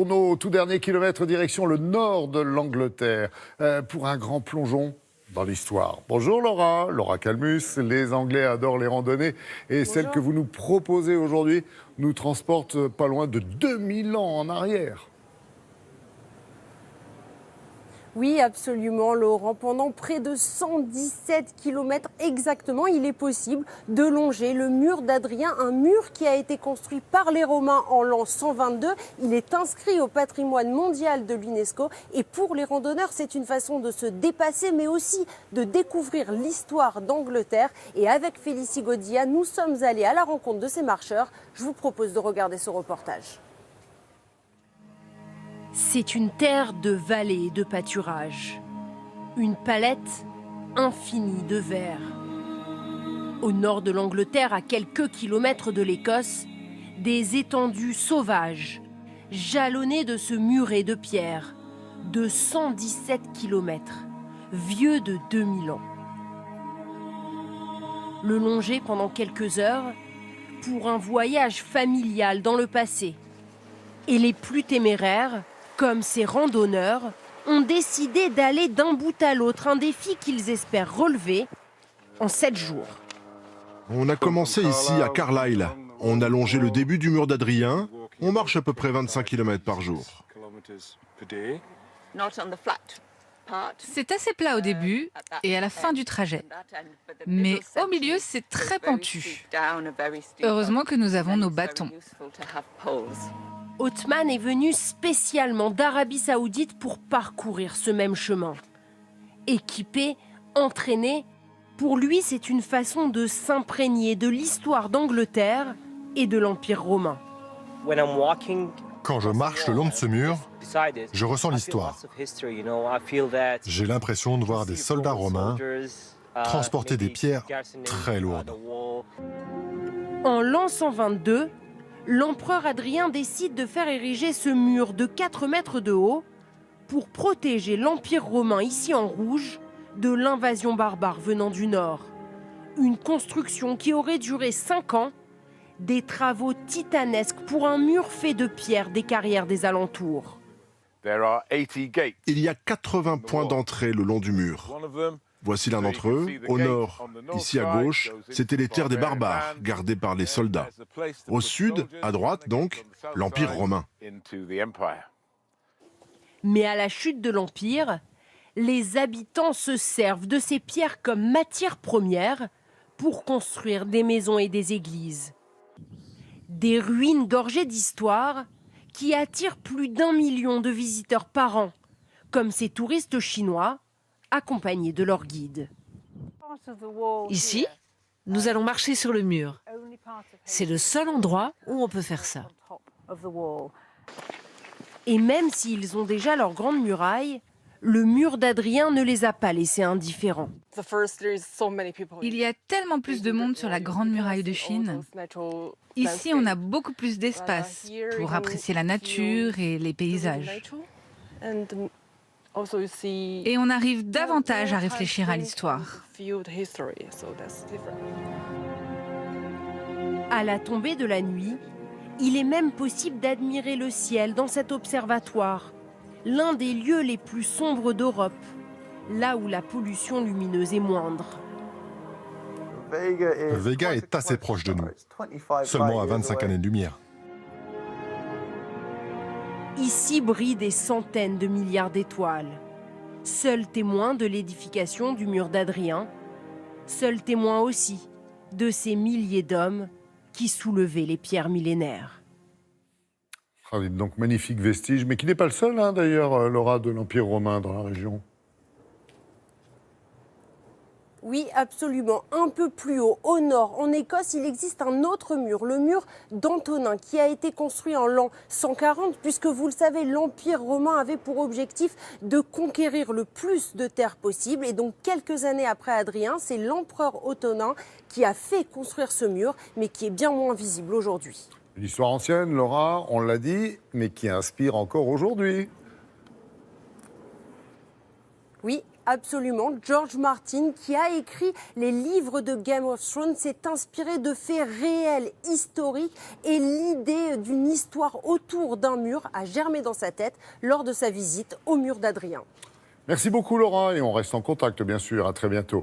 pour nos tout derniers kilomètres, direction le nord de l'Angleterre, pour un grand plongeon dans l'histoire. Bonjour Laura Calmus. Les Anglais adorent les randonnées et celle que vous nous proposez aujourd'hui nous transporte pas loin de 2000 ans en arrière. Oui, absolument, Laurent. Pendant près de 117 km exactement, il est possible de longer le mur d'Adrien, un mur qui a été construit par les Romains en l'an 122. Il est inscrit au patrimoine mondial de l'UNESCO. Et pour les randonneurs, c'est une façon de se dépasser, mais aussi de découvrir l'histoire d'Angleterre. Et avec Félicie Godilla, nous sommes allés à la rencontre de ces marcheurs. Je vous propose de regarder ce reportage. C'est une terre de vallées et de pâturages. Une palette infinie de verts. Au nord de l'Angleterre, à quelques kilomètres de l'Écosse, des étendues sauvages, jalonnées de ce muret de pierre, de 117 kilomètres, vieux de 2000 ans. Le longer pendant quelques heures pour un voyage familial dans le passé. Et les plus téméraires, comme ces randonneurs, ont décidé d'aller d'un bout à l'autre, un défi qu'ils espèrent relever en 7 jours. On a commencé ici à Carlisle. On a longé le début du mur d'Adrien. On marche à peu près 25 km par jour. C'est assez plat au début et à la fin du trajet. Mais au milieu, c'est très pentu. Heureusement que nous avons nos bâtons. Othman est venu spécialement d'Arabie Saoudite pour parcourir ce même chemin. Équipé, entraîné, pour lui c'est une façon de s'imprégner de l'histoire d'Angleterre et de l'Empire romain. Quand je marche le long de ce mur, je ressens l'histoire. J'ai l'impression de voir des soldats romains transporter des pierres très lourdes. En l'an 122, l'empereur Adrien décide de faire ériger ce mur de 4 mètres de haut pour protéger l'Empire romain, ici en rouge, de l'invasion barbare venant du nord. Une construction qui aurait duré 5 ans, des travaux titanesques pour un mur fait de pierre des carrières des alentours. Il y a 80 points d'entrée le long du mur. Voici l'un d'entre eux. Au nord, ici à gauche, c'étaient les terres des barbares, gardées par les soldats. Au sud, à droite donc, l'Empire romain. Mais à la chute de l'Empire, les habitants se servent de ces pierres comme matière première pour construire des maisons et des églises. Des ruines gorgées d'histoire qui attirent plus d'1 million de visiteurs par an, comme ces touristes chinois accompagnés de leur guide. Ici, nous allons marcher sur le mur. C'est le seul endroit où on peut faire ça. Et même s'ils ont déjà leur grande muraille, le mur d'Adrien ne les a pas laissés indifférents. Il y a tellement plus de monde sur la Grande Muraille de Chine. Ici, on a beaucoup plus d'espace pour apprécier la nature et les paysages. Et on arrive davantage à réfléchir à l'histoire. À la tombée de la nuit, il est même possible d'admirer le ciel dans cet observatoire, l'un des lieux les plus sombres d'Europe, là où la pollution lumineuse est moindre. Vega est assez proche de nous, seulement à 25 années-lumière. Ici brillent des centaines de milliards d'étoiles. Seul témoin de l'édification du mur d'Adrien, seul témoin aussi de ces milliers d'hommes qui soulevaient les pierres millénaires. Ah oui, donc magnifique vestige, mais qui n'est pas le seul d'ailleurs, Laura, de l'Empire romain dans la région. Oui, absolument. Un peu plus haut, au nord, en Écosse, il existe un autre mur, le mur d'Antonin, qui a été construit en l'an 140, puisque vous le savez, l'Empire romain avait pour objectif de conquérir le plus de terres possible. Et donc, quelques années après Adrien, c'est l'empereur Antonin qui a fait construire ce mur, mais qui est bien moins visible aujourd'hui. Une histoire ancienne, Laura, on l'a dit, mais qui inspire encore aujourd'hui. Oui, absolument. George Martin, qui a écrit les livres de Game of Thrones, s'est inspiré de faits réels, historiques, et l'idée d'une histoire autour d'un mur a germé dans sa tête lors de sa visite au mur d'Adrien. Merci beaucoup Laura et on reste en contact bien sûr. À très bientôt.